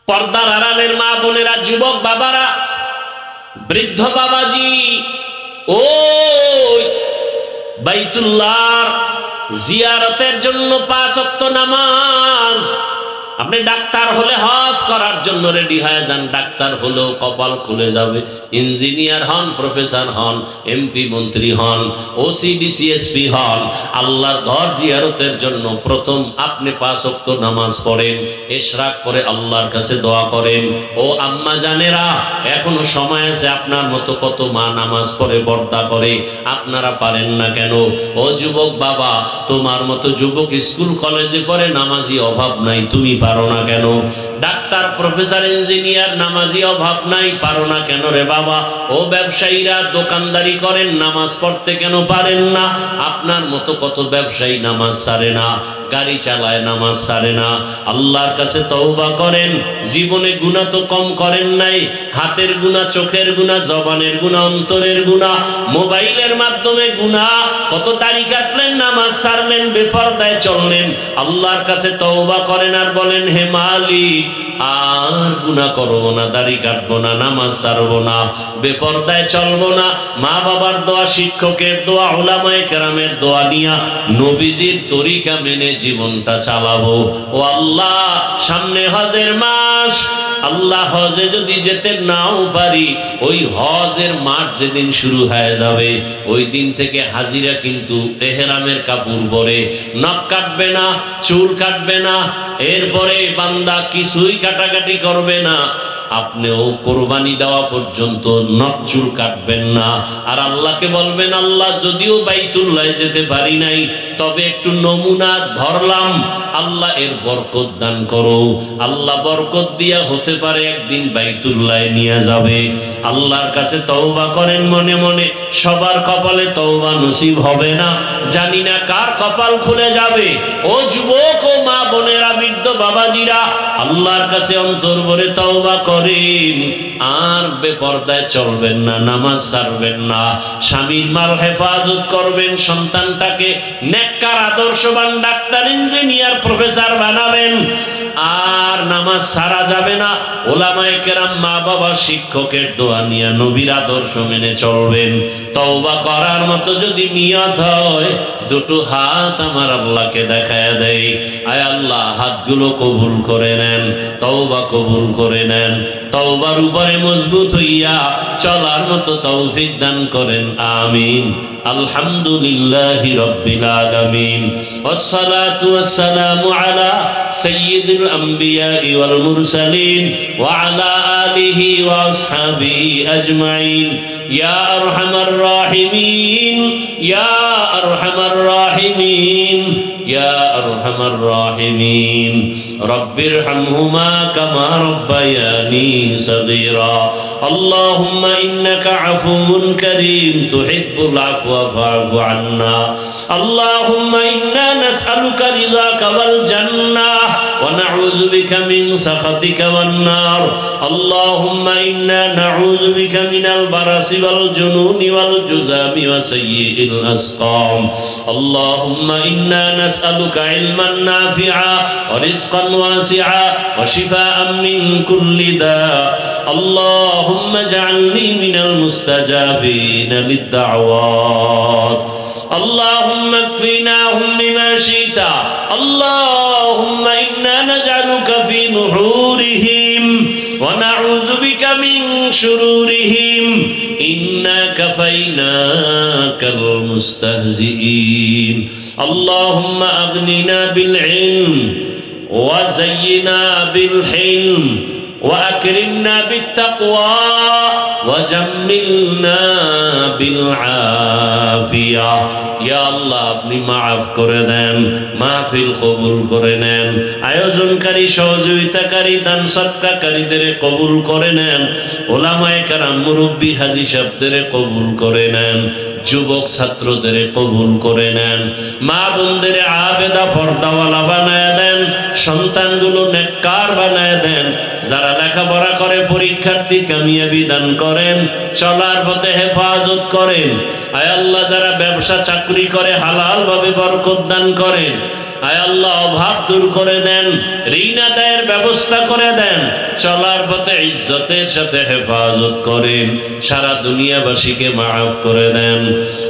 পর্দার আড়ালের মা বোনেরা, যুবক বাবারা, বৃদ্ধ বাবাজি, ওই বাইতুল্লাহর জিয়ারতের জন্য 5 ওয়াক্ত নামাজ। আপনি ডাক্তার হলে হজ করার জন্য রেডি হয়ে যান, ডাক্তার হলেও কপাল খুলে যাবে। ইঞ্জিনিয়ার হন, প্রফেসর হন, এমপি মন্ত্রী হন, ওসি ডিসি এসপি হন, আল্লাহর ঘর জিয়ারতের জন্য প্রথম আপনি 5 ওয়াক্ত নামাজ পড়েন, ইশরাক পরে আল্লাহর কাছে দোয়া করেন। ও আম্মা জানেরা, এখনো সময় আছে। আপনার মতো কত মা নামাজ পড়ে, পর্দা করে, আপনারা পারেন না কেন? ও যুবক বাবা, তোমার মতো যুবক স্কুল কলেজে পড়ে, নামাজি অভাব নাই, তুমি পারো না কেন? ডাক্তার প্রফেসর ইঞ্জিনিয়ার নামাজি অভাব নাই, পারো না কেন রে বাবা? ও ব্যবসায়ীরা দোকানদারি করেন, নামাজ পড়তে কেন পারেন না? আপনার মতো কত ব্যবসায়ী নামাজ ছাড়ে না, গাড়ি চালায়, নামাজ ছাড়ে না। আল্লাহর কাছে তওবা করেন। জীবনে গুনাহ তো কম করেন নাই, হাতের গুনাহ, চোখের গুনাহ, জবানের গুনাহ, অন্তরের গুনাহ, মোবাইলের মাধ্যমে গুনাহ, কত দাড়ি কাটলেন, নামাজ ছাড়লেন, বেপরদায় চললেন। আল্লাহর কাছে তওবা করেন আর বলেন, হে মালিক, আর গুনাহ করবো না, দাড়ি কাটবো না, নামাজ ছাড়বো না, বেপরদায় চলবো না। মা বাবার দোয়া, শিক্ষকের দোয়া, উলামায়ে কেরামের দোয়া নিয়া নবীজির তরিকা মেনে জীবনটা চালাবো। ও আল্লাহ, সামনে হজের মাস, আল্লাহ হজে যদি যেতে নাও পারি, ওই হজের মাঠ যেদিন শুরু হয়ে যাবে, ওই দিন থেকে হাজিরা কিন্তু এহরামের কাপড় পরে, নখ কাটবে না, চুল কাটবে না, এরপরে বান্দা কিছুই কাটাকাটি করবে না। আপনিও কোরবানি দেওয়া পর্যন্ত নখ চুল কাটবেন না। আর আল্লাহকে বলবেন, আল্লাহ যদিও বাইতুল্লাহ যেতে পারি নাই, তবে একটু নমুনা ধরলাম, আল্লাহ এর বরকত দান করো। আল্লাহ বরকত দিয়া হতে পারে একদিন বাইতুল্লাহ নিয়ে যাবে। আল্লাহর কাছে তওবা করেন মনে মনে। সবার কপালে তওবা নসিব হবে না, জানি না কার কপাল খুলে যাবে। ও যুবক, ও মা বোনেরা, বৃদ্ধ বাবাজিরা, আল্লাহর কাছে অন্তর ভরে তওবা করেন। আর বেপরদায় চলবেন না, নামাজ ছাড়বেন না, স্বামীর মাল হেফাজত করবেন, সন্তানটাকে নেককার আদর্শবান ডাক্তার, ইঞ্জিনিয়ার, প্রফেসর বানাবেন। আর নামাজ ছাড়া যাবে না। ওলামায়ে কেরাম, মা বাবা, শিক্ষকের দোয়া নিয়ে নবীর আদর্শ মেনে চলবেন। তওবা করার মতো যদি নিয়ত হয়, দুটো হাত আমার আল্লাহকে দেখায় দেয়, আয় আল্লাহ, হাতগুলো কবুল করে নেন, তওবা কবুল করে নেন। তওবার উপরে মজবুত হইয়া চলার মতো তৌফিক দান করেন, আমিন। আলহামদুলিল্লাহি রাব্বিল আলামিন, ওয়াসসালাতু ওয়াসসালামু আলা সাইয়্যিদিল আমবিয়া ওয়াল মুরসালিন ওয়া আলা আলিহি ওয়া আসহাবিহি আজমাইন। ইয়া আরহামার রাহিমিন, ইয়া আরহামার রাহিমিন, ইয়া আরহামার রাহিমিন। রব্বিরহামহুমা কামা রব্বায়ানি সগীরা। আল্লাহুম্মা ইন্নাকা আফুউন কারীম তুহিব্বুল আফওয়া ফা'ফু আন্না। আল্লাহুম্মা ইন্না নাসআলুকা রিযাকা ওয়াল জান্নাহ ওয়া নাউযু বিকা মিন সাখাতিকা ওয়ান নার। আল্লাহুম্মা ইন্না নাউযু বিকা মিনাল বারাসি ওয়াল জুনুনি ওয়াল জুযামি ওয়া সাইয়্যিল আসকাম। আল্লাহুম্মা ইন্না নাসআলুকা ইলমান নাফিআ ওয়া রিজকান ওয়াসিআ ওয়া শিফাআন মিন কুল্লি দা। আল্লাহুম্মা ইজআলনি মিনাল মুস্তাজাবিনা লিদ-দাওয়াত। আল্লাহুম্মা ইকফিনাহুম বিমা শি'তা। আল্লাহুম্মা ইন্না নাজআলুকা ফি নুহুরিহিম ওয়া নাউযু বিকা মিন শুরুরিহিম। ইন্না কাফাইনাকাল মুস্তাহজিঈন। আল্লাহুম্মা আগনিনা বিল ইলম ওয়া যায়্যিনা বিল হিলম ওয়া আকরিমনা বিত তাকওয়া ওয়া জাম্মিলনা বিল আফিয়া। ইয়া আল্লাহ, আপনি মাফ করে দেন, মাহফিল কবুল করে নেন, আয়োজনকারী, সহযোগিতাকারী, দান সদকাকারীদের কবুল করে নেন, ওলামায়ে কেরাম, মুরব্বী, হাজী সাহেবদের কবুল করে নেন, যুবক ছাত্রদের কবুল করে নেন, মা বোনদের আবেদা পর্দাওয়ালা বানায় দেন, সন্তানগুলো নেককার বানায় দেন, যারা লেখাপড়া করে পরীক্ষার্থী কামিয়াবি দান করেন, চলার পথে হেফাজত করেন। আয় আল্লাহ যারা ব্যবসা চাকরি করে হালাল ভাবে বরকত দান করেন। আয় আল্লাহ অভাব দূর করে দেন, ঋণ আদায়ের ব্যবস্থা করে দেন, চলার পথে ইজ্জতের সাথে হেফাজত করেন, সারা দুনিয়াবাসীকে মাফ করে দেন।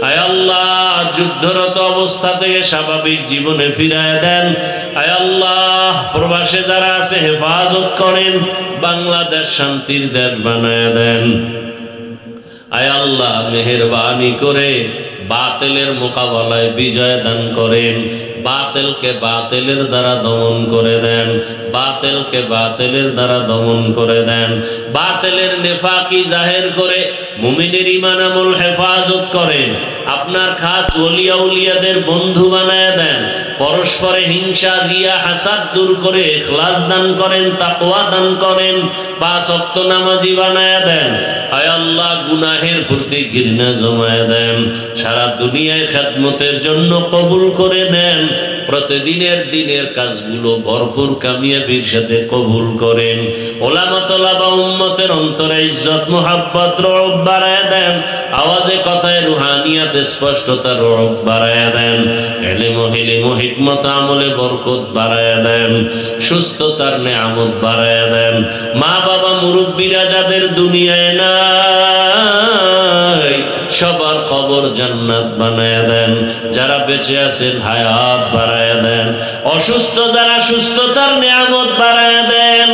আয় আল্লাহ যুদ্ধরত অবস্থা থেকে স্বাভাবিক জীবনে ফিরায় দেন। আয় আল্লাহ প্রবাসে যারা আছে হেফাজত করেন, বাংলাদেশ শান্তির দেশ বানায় দেন। আয় আল্লাহ মেহেরবানি করে বাতিলের মোকাবেলায় বিজয় দান করেন, বাতিলকে বাতিলের দ্বারা দমন করে দেন, বাতিলকে বাতিলের দ্বারা দমন করে দেন, বাতিলের নেফাকি জাহের করে মুমিনের ঈমান আমল হেফাজত করেন। আপনার খাস ওলিয়া উলিয়াদের বন্ধু বানায় দেন, পরস্পরে হিংসা রিয়া হাসাদ দূর করে ইখলাস দান করেন, তাকওয়া দান করেন, 5 ওয়াক্ত নামাজি বানায় দেন। আয় আল্লাহ গুনাহের প্রতি ঘৃণা জমায় দেন, সারা দুনিয়ায় খেদমতের জন্য কবুল করে নেন। প্রতিদিনের দিনের কাজগুলো ভরপুর কামিয়াবির সাথে কবুল করেন। ওলামা তোলাবা উম্মতের অন্তরে ইজ্জত মুহাব্বত রব বাড়ায় দেন, আওয়াজে কথায় রুহানিয়াতে স্পষ্টতা রব বাড়ায় দেন, ইলম হিলিম হিকমত আমলে বরকত বাড়ায় দেন, সুস্থতার নেয়ামত বাড়ায় দেন। মা বাবা মুরব্বীরা যাদের দুনিয়ায় নাই সবার কবর জান্নাত বানায় দেন, যারা বেঁচে আছেন হায়াত বাড়ায় দেন, অসুস্থ যারা সুস্থতার নিয়ামত বাড়ায় দেন,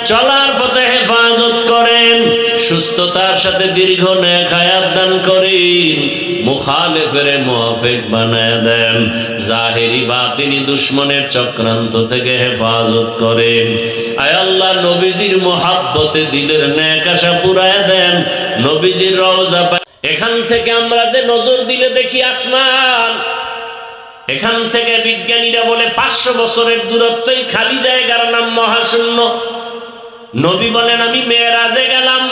চলার পথে হেফাজত করেন, সুস্থতার সাথে দীর্ঘ নেক হায়াত দান করেন, মুখালেফের মুআফিক বানায় দেন, জাহেরি বাতিনি দুশমনের চক্রান্ত থেকে হেফাজত করেন। আয় আল্লাহ নবীজির মুহাব্বতে দিলের নেক আশা পুরায় দেন, নবীজির রওজা। এখান থেকে আমরা যে নজর দিলে দেখি আসমান, এখান থেকে বিজ্ঞানীরা বলে 500 বছরের দূরত্বই খালি জায়গার নাম মহাশূন্য। নবী বলেন আমি মেরাজে গেলাম,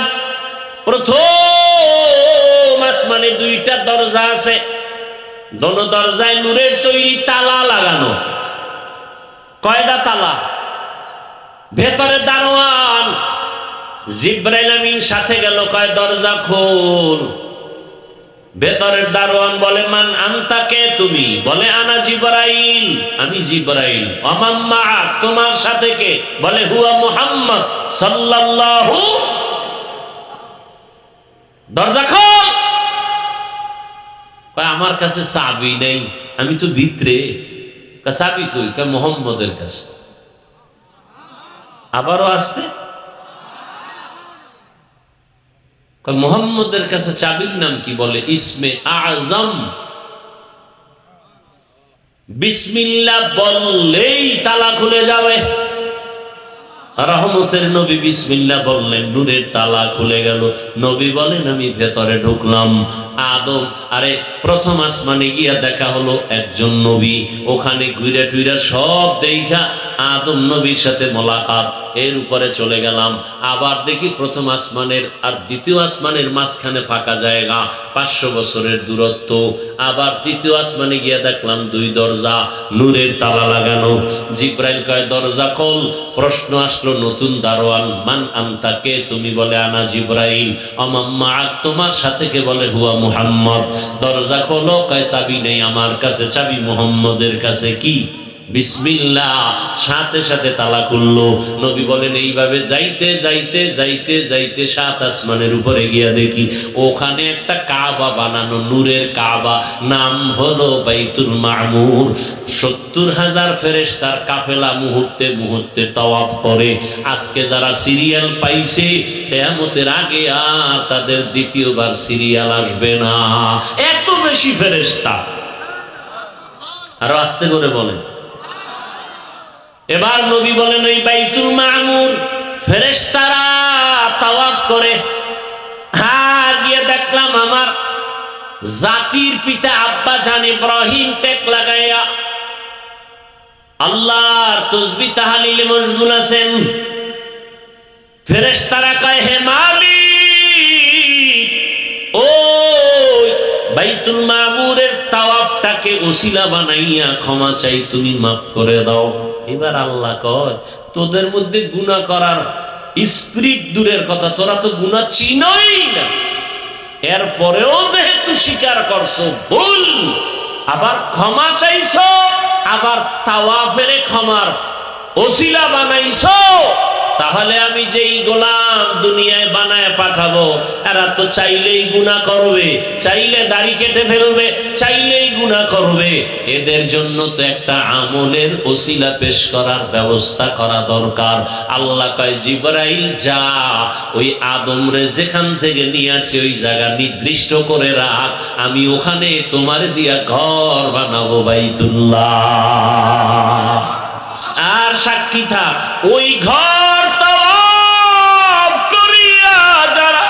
প্রথম আসমানে 2টা দরজা আছে, দোনো দরজায় নূরের তৈরি তালা লাগানো। কয়টা তালা? ভেতরে দারোয়ান জিবরাইল আমিন সাথে গেল, কয় দরজা খোল। ভেতরের দারোয়ান বলে মান আনতা, কে তুমি? বলে আনা জিবরাইল, আমি জিবরাইল। অমাম্মা, তোমার সাথে কে? বলে হুয়া মুহাম্মদ সাল্লাল্লাহু। দরজা খোল। কয় আমার কাছে চাবি নেই, আমি তো ভিতরে। চাবি কই? কয় মুহাম্মদের কাছে। আবারও আসতে, মুহাম্মদের কাছে চাবির নাম কি? বলে ইসমে আজম। বিসমিল্লাহ বললেই তালা খুলে যাবে। রহমতের নবী বিসমিল্লাহ বললেন, নূরের তালা খুলে গেল। নবী বলেন আমি ভেতরে ঢুকলাম। আদম, আরে প্রথম আসমানে গিয়া দেখা হলো একজন নবী, ওখানে ঘুরে টুইরা সব দেখা আদম নবীর সাথে মোলাকাত, এর উপরে চলে গেলাম। আবার দেখি প্রথম আসমানের আর দ্বিতীয় আসমানের মাঝখানে ফাঁকা জায়গা, 500 বছরের দূরত্ব। আবার তৃতীয় আসমানে গিয়া দেখলাম 2 দরজা, নূরের তালা লাগানো। জিবরাইল কয় দরজা খোল। প্রশ্ন আসলো নতুন দারোয়ান, মান আনতা, কে তুমি? বলে আনা জিবরাইল। অমাম্মা, তোমার সাথে কে? বলে হুয়া মুহাম্মদ। দরজা খোলো। কয় চাবি নেই আমার কাছে, চাবি মুহাম্মদের কাছে। কি? বিসমিল্লাহ। সাথে সাথে তালা খুললো। নবী বলেন এইভাবে যাইতে যাইতে যাইতে যাইতে 7 আসমানের উপরে গিয়া দেখি ওখানে একটা কাবা বানানো, নূরের কাবা, নাম হলো বাইতুল মামুর। 70,000 ফেরেশতার কাফেলা মুহূর্তে মুহূর্তে তাওয়াফ করে। আজকে যারা সিরিয়াল পাইছে, কিয়ামতের আগে আর তাদের দ্বিতীয়বার সিরিয়াল আসবে না, এত বেশি ফেরেশতা। আরো আস্তে করে বলেন। এবার নবী বলেন ওই বাইতুল মামুর ফেরেশতারা তাওয়াফ করে। আর গিয়ে দেখলাম আমার জাতির পিতা আব্বা জান ইব্রাহিম টেক লাগাইয়া আল্লাহর তাসবিহ তাহলিলে মশগুল আছেন। ফেরেশতারা কয় হে মালিক, ওই বাইতুল মামুরের তাওয়াফটাকে ওসিলা বানাইয়া ক্ষমা চাই, তুমি মাফ করে দাও। এবার আল্লাহ কয় তোদের মধ্যে গুনাহ করার স্পিরিট দূরের কথা, তোরা তো গুনাহ চিনই না, এরপরেও যেহেতু স্বীকার করছো ভুল, আবার ক্ষমা চাইছো, আবার তাওয়াফের ক্ষমার ওসিলা বানাইছো, তাহলে আমি যেই গোলাম দুনিয়ায় বানায় পাঠাবো, এরা তো চাইলেই গুনাহ করবে, চাইলে দাড়ি কেটে ফেলবে, চাইলেই গুনাহ করবে। এদের জন্য তো একটা আমলের ওসিলা পেশ করার ব্যবস্থা করা দরকার। আল্লাহ কয়, জিবরাইল যা, ওই আদমরে যেখান থেকে নিয়ে আসছে ওই জায়গা নির্দিষ্ট করে রাখ, আমি ওখানে তোমার দিয়া ঘর বানাবো, বাইতুল্লাহ। আর সাক্ষী থাক, ওই ঘর তাওয়াফ করিয়া যারা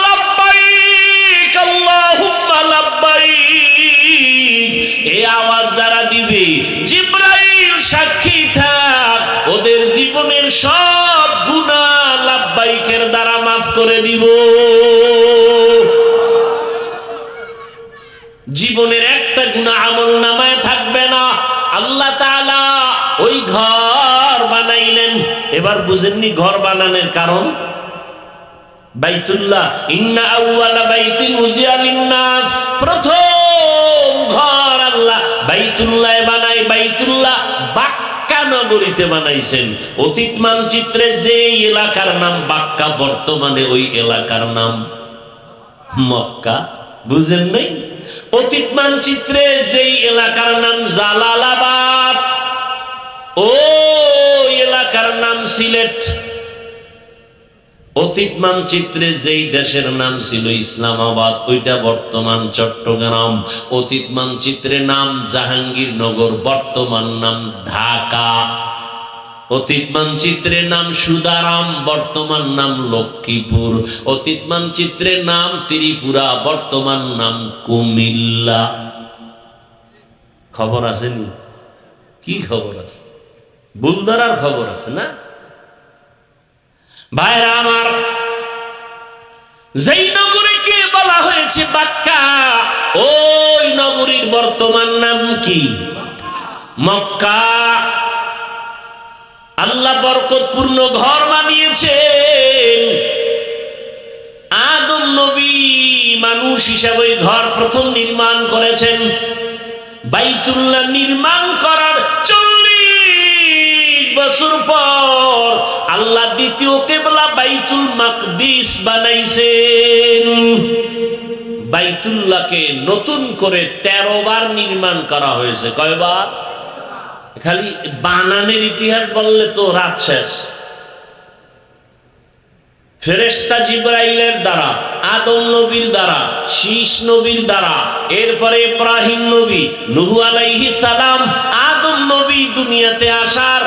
লাব্বাইক আল্লাহুম্মা লাব্বাইক এই আওয়াজ যারা দিবে, জিবরাইল সাক্ষী থাক, ওদের জীবনের সব গুনাহ লাব্বাইকের দ্বারা মাফ করে দিব। জীবনের একটা গুনাহ আমলনামায় থাকবে না। আল্লাহ তাআলা ওই ঘর বানাইলেন। এবার বুঝেননি ঘর বানানোর কারণ? বাইতুল্লাহ, ইন্না আউওয়ালা বাইতিন উযিয়া লিন-নাস, প্রথম ঘর আল্লাহ বাইতুল্লাহ বানাই। বাইতুল্লাহ বাক্কা নগরীতে বানাইছেন। অতীত মানচিত্রে যে এলাকার নাম বাক্কা, বর্তমানে ওই এলাকার নাম মক্কা। বুঝেন নাই? অতীত মানচিত্রে যেই এলাকার নাম জালালাবাদ, ও এলাকার নাম সিলেট। অতীত মানচিত্রে যেই দেশের নাম ছিল ইসলামাবাদ, ওইটা বর্তমান চট্টগ্রাম। অতীত মানচিত্রে নাম জাহাঙ্গীরনগর, বর্তমান নাম ঢাকা। অতীত মানচিত্রের নাম সুদারাম, বর্তমান নাম লক্ষ্মীপুর। অতীত মানচিত্রের নাম ত্রিপুরা, বর্তমান নাম কুমিল্লা। খবর আছে নি? কি খবর আছে? বুলদারার খবর আছে না? ভাইরা আমার, যেই নগরীকে বলা হয়েছে বাক্কা, ওই নগরীর বর্তমান নাম কি? মক্কা। আল্লাহ বরকতপূর্ণ ঘর বানিয়েছেন। আদম নবী মানুষ হিসাবে ওই ঘর প্রথম নির্মাণ করেছেন। বাইতুল্লাহ নির্মাণ করার 40 বছর পর আল্লাহ দ্বিতীয় কিবলা বাইতুল মাকদিস বানাইছেন। বাইতুল্লাহকে নতুন করে 13 বার নির্মাণ করা হয়েছে। কয়বার? খালি বানানের ইতিহাস বললে তো রাত শেষ। ফেরেশতা জিবরাইলের দ্বারা, আদম নবীর দ্বারা, শীষ নবীর দ্বারা, এরপরে ইব্রাহিম নবী, নূহ আলাইহিস সালাম, আদম নবী দুনিয়াতে আসার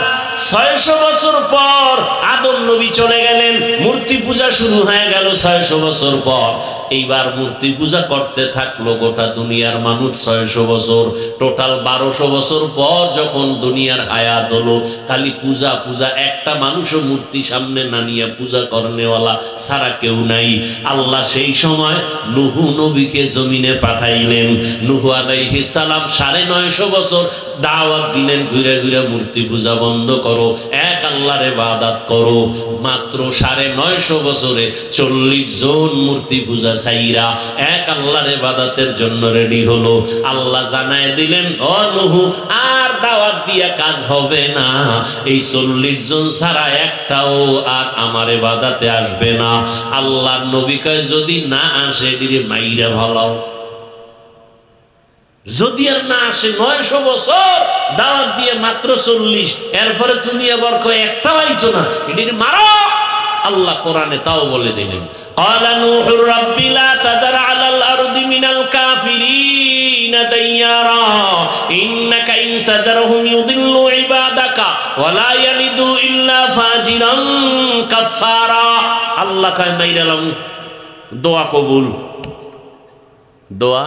600 বছর পর আদম নবী চলে গেলেন। মূর্তি পূজা শুরু হয়ে গেল 600 বছর পর। এইবার মূর্তি পূজা করতে থাকলো গোটা দুনিয়ার মানুষ 600 বছর। টোটাল 1200 বছর পর যখন দুনিয়ার হায়াত হলো, খালি পূজা পূজা, একটা মানুষও মূর্তি সামনে না নিয়ে পূজা করনেওয়ালা সারা কেউ নাই। আল্লাহ সেই সময় নূহ নবীকে জমিনে পাঠাইলেন। নূহ আলাইহিস সালাম 950 বছর দাওয়াত দিলেন, ঘুরে ঘুরে মূর্তি পূজা বন্ধ করো, এক আল্লাহর ইবাদত করো। মাত্র 950 বছরে 40 জন মূর্তি পূজা ছাইরা এক আল্লাহর ইবাদতের জন্য রেডি হলো। আল্লাহ জানায় দিলেন, ও নূহ, আর দাওয়াত দিয়া কাজ হবে না। এই 40 জন ছাড়া একটাও আর আমার ইবাদতে আসবে না। আল্লাহর নবী কয়, যদি না আসে এদিকে মাইরা ভালাও। যদি আর না আসে, 900 বছর দাওয়াত দিয়ে মাত্র 40, এরপরে তুমি আবার কয় একটা হইতো না, এদিকে মারো। আল্লাহ কোরআনে তাও বলে দিলেন, ক্বালা নূহুর রাব্বি লা তাযার আলাল আরদি মিনাল কাফিরিনা দাইয়ারা ইন্নাকা ইন তাযারহুম ইউদিল্লু ইবাদাকা ওয়া লা ইয়ালিদু ইল্লা ফাজিরান কাফারা। আল্লাহ কয় মাইরালাম, দোয়া কবুল, দোয়া।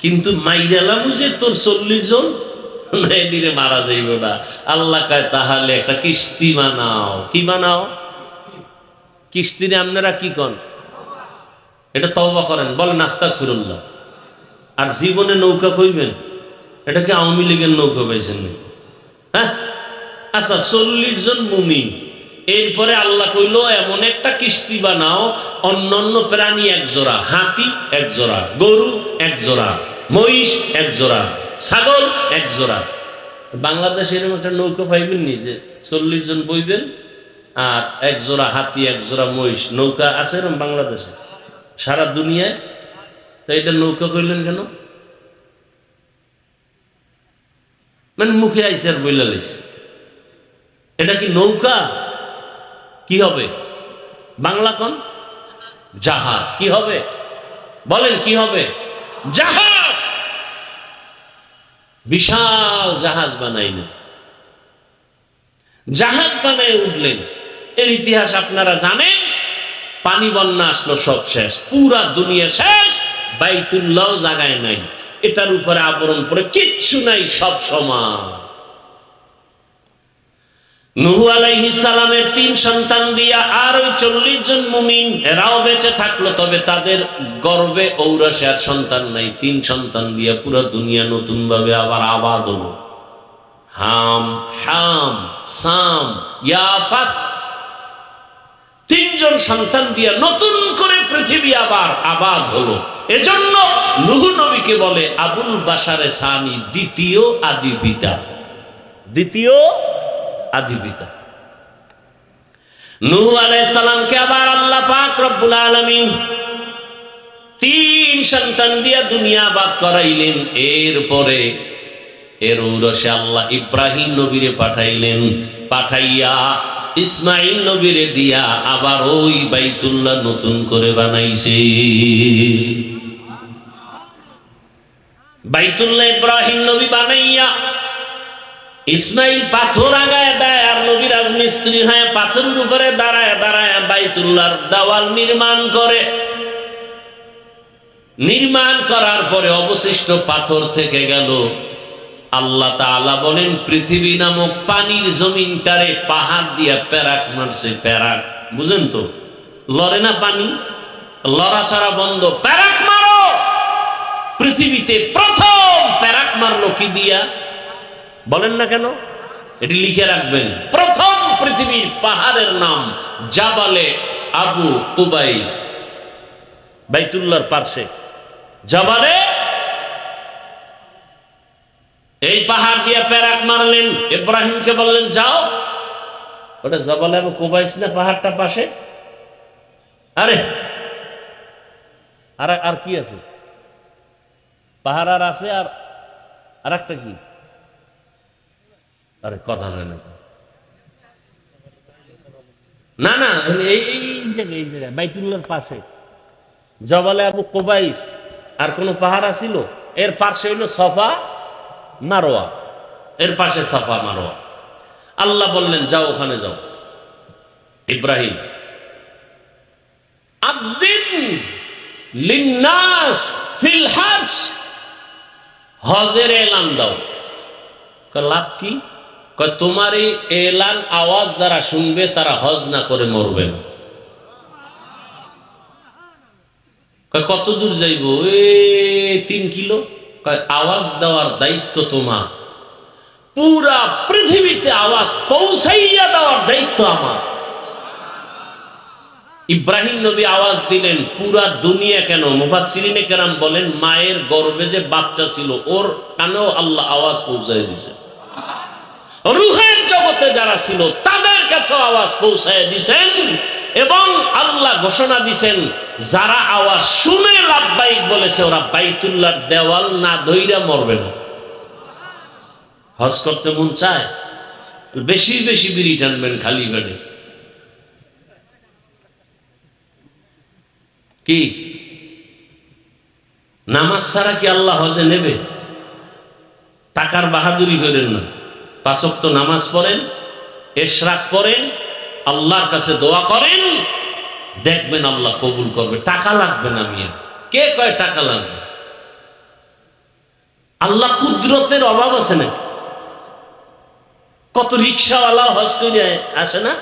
কিন্তু মাইরালাম যে তোর 40 জন এদিকে মারা যাইব না। আল্লাহ কয়, তাহলে একটা কিস্তি বানাও। কি বানাও? কিস্তিরে আপনারা কি কন? এটা তওবা করেন, বলেন আস্তাগফিরুল্লাহ। আর জীবনে নৌকা কইবেন, এটা কি আওয়ামী লীগের নৌকা পাইছেন? হ্যাঁ, আচ্ছা 40 জন মুমিন, এরপরে আল্লাহ কইল এমন একটা কিস্তি বানাও, অন্যান্য প্রাণী এক জোড়া, হাতি এক জোড়া, গরু এক জোড়া, মহিষ এক জোড়া, ছাগল এক জোড়া। বাংলাদেশে এরকম একটা নৌকা পাইবেন নি যে 40 জন বইবেন আর এক জোড়া হাতি এক জোড়া মহিষ? নৌকা আছে এরকম বাংলাদেশে? সারা দুনিয়ায়? তো এটা নৌকা কইলেন কেন? মানে মুখে আইসে আর বইলা লাইছে। এটা কি নৌকা? কি হবে? বাংলা কোন? জাহাজ। কি হবে বলেন? কি হবে? জাহাজ। বিশাল জাহাজ বানাইলেন, জাহাজ বানায় উঠলেন। এর ইতিহাস আপনারা জানেন। পানি বন্যা আসলো, সব শেষ, পুরা দুনিয়া শেষ, বাইতুল্লাহ জায়গায় নাই, এটার উপরে আবরণ পরে কিচ্ছু নাই, সব সমান। নূহ আলাইহিস সালামের 3 সন্তান দিয়া আর ওই 40 জন মুমিন এরাও বেঁচে থাকলো, তবে তাদের গর্ভে ঔরসে আর সন্তান নাই। 3 সন্তান দিয়া পুরো দুনিয়া নতুন ভাবে আবার আবাদ হলো। হাম, হাম, সাম, ইয়াফাত, 3 জন সন্তান দিয়া নতুন করে পৃথিবী আবার আবাদ হলো। এজন্য নূহ নবীকে বলে আবুল বাশারে সানি, দ্বিতীয় আদি পিতা। দ্বিতীয় আদি পিতা। নূহ আলাইহিস সালামকে আবার আল্লাহ পাক রব্বুল আলামিন 3 সন্তান দিয়া দুনিয়া আবাদ করাইলেন। এরপরে এর ঔরসে আল্লাহ ইব্রাহিম নবীরে পাঠাইলেন, পাঠাইয়া ইসমাইল নবীরে দিয়া আবার ওই বাইতুল্লাহ নতুন করে বানাইছে। বাইতুল্লাহ ইব্রাহিম নবী বানাইয়া ইসমাইল পাথর আগায় দেয়, আর নবী রাজমিস্ত্রি হয়ে পাথরের উপরে দাঁড়ায় দাঁড়ায় বাইতুল্লাহর দেওয়াল নির্মাণ করে। নির্মাণ করার পরে অবশিষ্ট পাথর থেকে গেল। আল্লাহ তাআলা বলেন পৃথিবী নামক পানির জমিনটারে পাহাড় দিয়া প্যারাক মারছে। প্যারাক বুঝেন তো? লড়ে না পানি, লড়াছাড়া বন্ধ, প্যারাক মারো। পৃথিবীতে প্রথম প্যারাক মারলো কি দিয়া বলেন না কেন? এটি লিখে রাখবেন। প্রথম পৃথিবীর পাহাড়ের নাম জাবালে আবু কুবাইস, বাইতুল্লাহর পাশে জাবালে। এই পাহাড় দিয়ে প্যারাক মারলেন, ইব্রাহিমকে বললেন যাও। ওটা জাবালে আবু কুবাইস না পাহাড়টা পাশে? আরে আর কি আছে? পাহাড় আর আছে, আর একটা কি? আরে কথা হয় না। না না, এই জায়গায় বাইতুল্লাহর পাশে জবালে আবু কুবাইস। আর কোন পাহাড় আছিল? এর পাশে হইল সফা মারোয়া, এর পাশে সফা মারোয়া। আল্লাহ বললেন যাও, ওখানে যাও। ইব্রাহিম আযিন লিন্নাস ফিল হজ, হজের এলান দাও। লাভ কি? তোমার এই এলান আওয়াজ যারা শুনবে তারা হজ না করে মরবে না। কত দূর যাইব? 3 কিলো। আওয়াজ দেওয়ার দায়িত্ব তোমার, পুরা পৃথিবীতে আওয়াজ পৌঁছাইয়া দেওয়ার দায়িত্ব আমার। ইব্রাহিম নবী আওয়াজ দিলেন, পুরা দুনিয়া কেন, মুফাসসিরিনে কেরাম বলেন মায়ের গর্ভে যে বাচ্চা ছিল ওর কানেও আল্লাহ আওয়াজ পৌঁছায় দিয়েছে। রূহের জগতে যারা ছিল তাদের কাছে আওয়াজ পৌঁছায় দিয়েছেন। এবং আল্লাহ ঘোষণা দিয়েছেন যারা আওয়াজ শুনে লাব্বাইক বলেছে ওরা বাইতুল্লাহর দেওয়াল না ধইরা মরবে না। হজ করতে মন চায়? বেশি বেশি বিড়ি টানবেন খালি পেটে। কি নামাজ ছাড়া কি আল্লাহ হজে নেবে? টাকার বাহাদুরি করেন না। 5 ওয়াক্ত নামাজ পড়েন, ইশরাক পড়েন, আল্লাহর কাছে দোয়া করেন, দেখবেন আল্লাহ কবুল করবে। টাকা লাগবে না মিয়া। কে কয় টাকা লাগবে? আল্লাহ কুদরতের অভাব আছে না? কত রিক্সাওয়ালা হজ করে আসে না?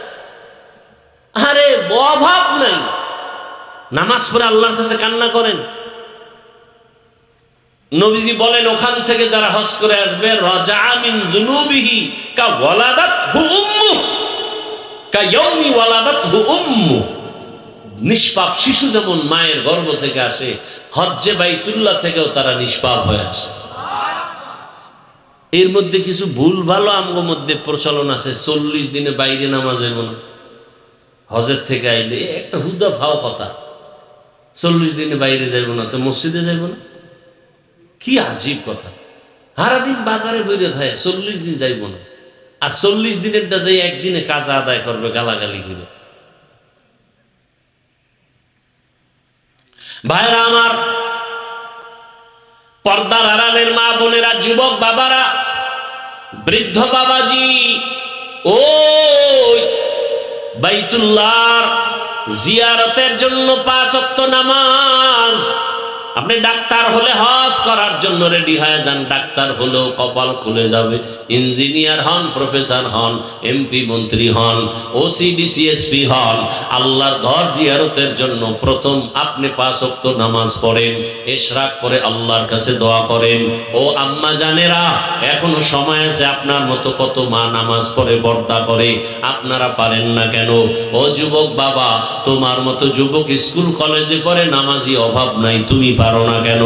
আরে অভাব নাই। নামাজ পড়ে আল্লাহর কাছে কান্না করেন। নবীজি বলেন ওখান থেকে যারা হজ করে আসবে রাজা মিন যুনুবিহি কা ওয়ালাদাতহু উম্মু, কায়াউমি ওয়ালাদাতহু উম্মু, নিষ্পাপ শিশু যেমন মায়ের গর্ভ থেকে আসে, হজ্জে বাইতুল্লাহ থেকেও তারা নিষ্পাপ হয়ে আসে। এর মধ্যে কিছু ভুল ভালো আমগো মধ্যে প্রচলন আছে, 40 দিনে বাইরে নামাজ হইব না, হজের থেকে আইলে একটা হুদা ফাও কথা, 40 দিনে বাইরে যাইব না তো মসজিদে যাইব না, কি আজীব কথা। সারাদিন বাজারে ঘুরে থাকে, 40 দিন যাইব না, আর 40 দিনেরটা যাই একদিনে কাজা আদায় করবে গালাগালি করে। ভাইরা আমার, পর্দার আড়ালের মা বোনেরা, যুবক বাবারা, বৃদ্ধ বাবাজি, ওই বাইতুল্লাহর জিয়ারতের জন্য 5 ওয়াক্ত নামাজ। আপনি ডাক্তার হলে হজ করার জন্য রেডি হয়ে যান, ডাক্তার হলেও কপাল খুলে যাবে। ইঞ্জিনিয়ার হন, প্রফেসর হন, এমপি মন্ত্রী হন, ওসি ডিসি এসপি হন, আল্লাহর ঘর জিয়ারতের জন্য প্রথম আপনি 5 ওয়াক্ত নামাজ পড়েন, ইশরাক পরে আল্লাহর কাছে দোয়া করেন। ও আম্মা জানেরা, এখনো সময় আছে। আপনার মতো কত মা নামাজ পড়ে পর্দা করে, আপনারা পারেন না কেন? ও যুবক বাবা, তোমার মতো যুবক স্কুল কলেজে পড়ে, নামাজি অভাব নাই, তুমি পারো না কেন?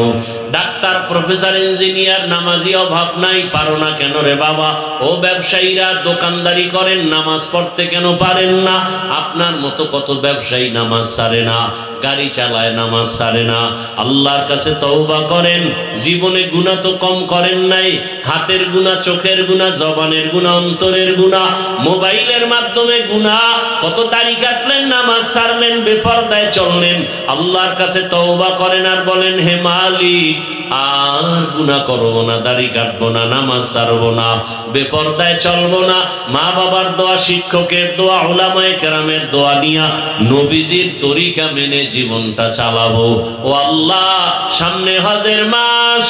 ডাক্তার প্রফেসর ইঞ্জিনিয়ার নামাজি অভাব নাই, পারো না কেন রে বাবা? ও ব্যবসায়ীরা দোকানদারি করেন, নামাজ পড়তে কেন পারেন না? আপনার মতো কত ব্যবসায়ী নামাজ ছাড়ে না, গাড়ি চালায় নামাজ ছাড়ে না। আল্লাহর কাছে তওবা করেন, জীবনে গুনাহ তো কম করেন নাই, হাতের গুনাহ, চোখের গুনাহ, জবানের গুনাহ, অন্তরের গুনাহ, মোবাইলের মাধ্যমে গুনাহ, কত দাড়ি কাটলেন, নামাজ ছাড়লেন, বেপরদায় চললেন। আল্লাহর কাছে তওবা করেন আর বলেন, হে মালিক, আর গুনাহ করব না, দাড়ি কাটবো না, নামাজ ছাড়বো না, বেপরদায় চলবো না, মা বাবার দোয়া, শিক্ষকের দোয়া, উলামায়ে কেরামের দোয়া নিয়া নবীজির তরিকা মেনে জীবনটা চালাবো। ও আল্লাহ, সামনে হজের মাস,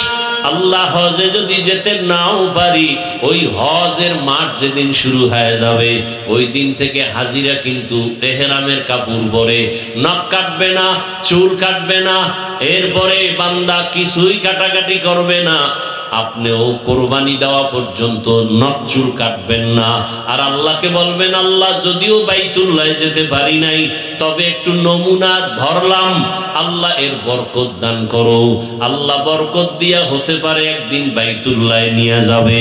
আল্লাহ হজে যদি যেতে নাও পারি, ওই হজের মাঠ যেদিন শুরু হয়ে যাবে, ওই দিন থেকে হাজিরা কিন্তু এহরামের কাপড় পরে, নখ কাটবে না, চুল কাটবে না, এরপরে বান্দা কিছুই কাটাকাটি করবে না, আপনিও কোরবানি দেওয়া পর্যন্ত নখ চুল কাটবেন না। আর আল্লাহকে বলবেন, আল্লাহ যদিও বাইতুল্লাহ যেতে পারি নাই, তবে একটু নমুনা ধরলাম, আল্লাহ এর বরকত দান করো। আল্লাহ বরকত দিয়া হতে পারে একদিন বাইতুল্লাহ নিয়ে যাবে।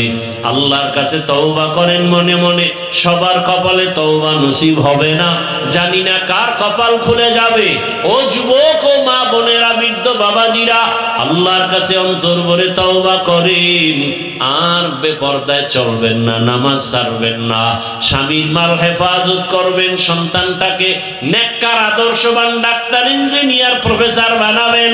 আল্লাহর কাছে তওবা করেন মনে মনে। সবার কপালে তওবা নসিব হবে না, জানি না কার কপাল খুলে যাবে। ও যুবক, ও মা বোনেরা, বৃদ্ধ বাবাজিরা, আল্লাহর কাছে অন্তর ভরে তওবা করেন, আর বেপরদায় চলবেন না, নামাজ ছাড়বেন না, স্বামীর মাল হেফাজত করবেন, সন্তানটাকে নেককার আদর্শবান ডাক্তার, ইঞ্জিনিয়ার, প্রফেসর বানাবেন,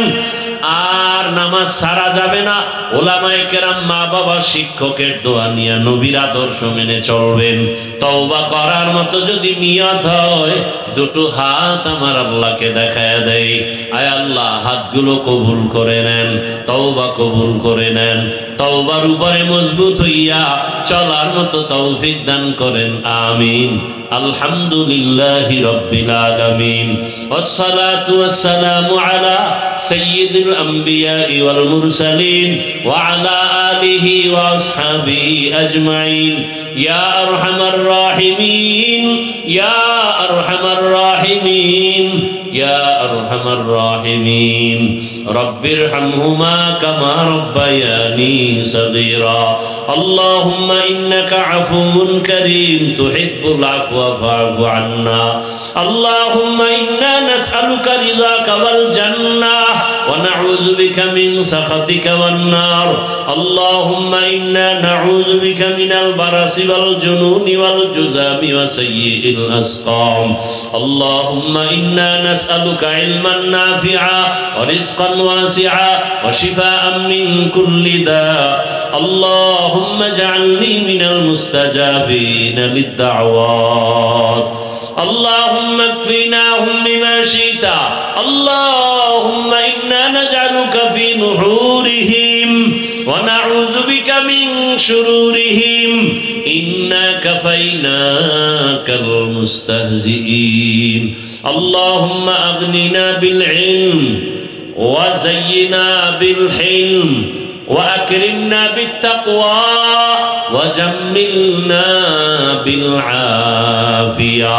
আর নামাজ ছাড়া যাবে না। ওলামায়ে কেরাম, মা বাবা, শিক্ষকের দোয়া নিয়ে নবীর আদর্শ মেনে চলবেন। তওবা করার মতো যদি নিয়ত হয়, দুটো হাত আমার আল্লাহকে দেখায় দেয়, আয় আল্লাহ, হাতগুলো কবুল করে নেন, তওবা কবুল করে নেন, তওবার উপরে মজবুত হইয়া চলার মতো তৌফিক দান করেন, আমিন। আলহামদুলিল্লাহি রাব্বিল আলামিন, ওয়াসসালাতু ওয়াসসালামু আলা সাইয়্যিদিল আমবিয়া ওয়াল মুরসালিন ওয়া আলা আলিহি ওয়া আসহাবিহি আজমাইন। ইয়া আরহামার রাহিমিন, ইয়া আরহামার রাহিমিন, ইয়া আরহামার রাহিমিন। রব্বিরহামহুমা কামা রব্বায়ানি সগীরা। আল্লাহুম্মা ইন্নাকা আফুউন কারীম তুহিব্বুল আফওয়া ফা'ফু আন্না। আল্লাহুম্মা ইন্না নাসআলুকা রিযাকা ওয়াল জান্নাহ ওয়া নাউযু বিকা মিন সাখাতিকা ওয়ান নার। আল্লাহুম্মা ইন্না নাউযু বিকা মিনাল বারাসি ওয়াল জুনুনি ওয়াল জুযামি ওয়া সাইয়্যিল আসকাম। আল্লাহুম্মা ইন্না নাসআলুকা ইলমান নাফিআ ওয়া রিজকান ওয়াসিআ ওয়া শিফাআন মিন কুল্লি দা। আল্লাহুম্মা اجعلني من المستجابين للدعوات. اللهم اكفناهم بما شئت. اللهم إنا نجعلك في نحورهم ونعوذ بك من شرورهم. إنا كفيناك المستهزئين. اللهم أغننا بالعلم وزينا بالحلم وأكرمنا بالتقوى وجملنا بالعافية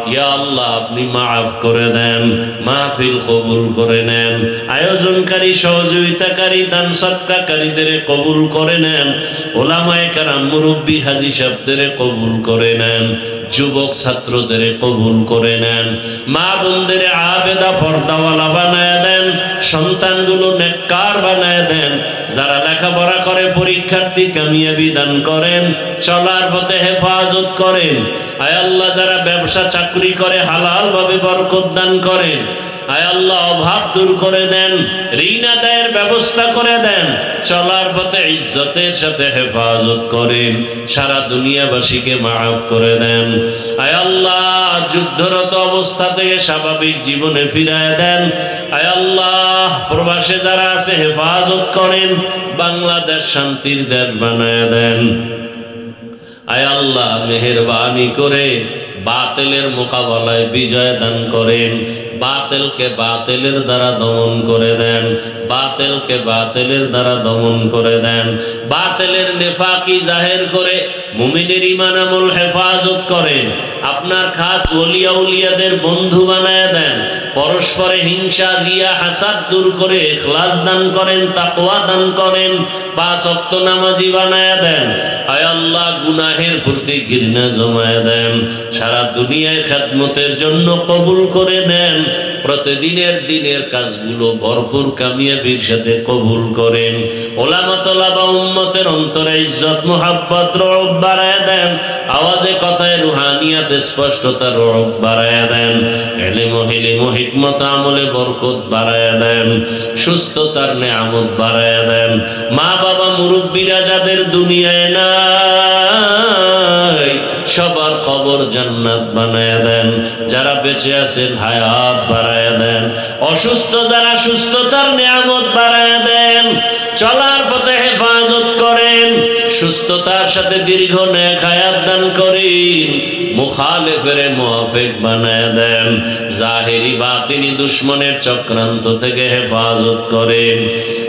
يا الله আপনি মাফ করে দেন মাহফিল কবুল করে নেন আয়োজনকারী সহযোগিতাকারী দান সদকাকারীদের কবুল করে নেন ওলামায়ে কেরাম মুরব্বি হাজী সাহেবদের কবুল করে নেন যুবক ছাত্রদের কবুল করে নেন মা বোনদের আবেদা পর্দাওয়ালা বানায় দেন সন্তানগুলো নেককার বানায় দেন যারা লেখাপড়া করে পরীক্ষার্থী কামিয়াবি দান করেন চলার পথে হেফাজত করেন আয় আল্লাহ যারা ব্যবসা চাকরি করে হালাল ভাবে বরকত দান করেন আয় আল্লাহ অভাব দূর করে দেন ঋণ আদায়ের ব্যবস্থা করে দেন চলার পথে ইজ্জতের সাথে হেফাজত করেন সারা দুনিয়াবাসীকে মাফ করে দেন আয় আল্লাহ যুদ্ধরত অবস্থা থেকে স্বাভাবিক জীবনে ফিরায় দেন আয় আল্লাহ প্রবাসে যারা আছে হেফাজত করেন বাংলাদেশ শান্তির দেশ বানায় দেন আয় আল্লাহ মেহেরবানি করে বাতিলের মোকাবেলায় বিজয় দান করেন বাতিলকে বাতিলের দ্বারা দমন করে দেন বাতিলকে বাতিলের দ্বারা দমন করে দেন বাতিলের নেফাকি জাহের করে মুমিনের ঈমান আমল হেফাজত করেন আপনার খাস ওলিয়া উলিয়াদের বন্ধু বানায় দেন পরস্পরে হিংসা রিয়া হাসাদ দূর করে ইখলাস দান করেন তাকওয়া দান করেন পাঁচ ওয়াক্ত নামাজি বানায় দেন আয় আল্লাহ গুনাহের প্রতি ঘৃণা জমায় দেন সারা দুনিয়ায় খেদমতের জন্য কবুল করে নেন প্রতিদিনের দিনের কাজগুলো ভরপুর কামিয়াবির সাথে কবুল করেন ওলামা তোলাবা উম্মতের অন্তরে ইজ্জত মুহাব্বত রব বাড়ায় দেন আওয়াজে কথায় রুহানিয়াতে স্পষ্টতা রব বাড়ায় দেন ইলম হিলিম হিকমত আমলে বরকত বাড়ায় দেন সুস্থতার নেয়ামত বাড়ায় দেন মা বাবা মুরব্বিরা যাদের দুনিয়ায় নাই সবার কবর জান্নাত বানায় দেন যারা বেঁচে আছেন হায়াত বাড়ায় দেন অসুস্থ যারা সুস্থতার নিয়ামত বাড়ায় দেন চলার পথে হেফাজত করেন সুস্থতার সাথে দীর্ঘ নেক হায়াত দান করেন মুখালেফের মুআফিক বানায় দেন জাহেরি বাতিনি দুশমনের চক্রান্ত থেকে হেফাজত করেন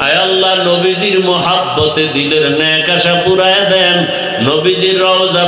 আয় আল্লাহ নবীজির মুহাব্বতে দিলের নেক আশা পুরায় দেন নবীজির রওজা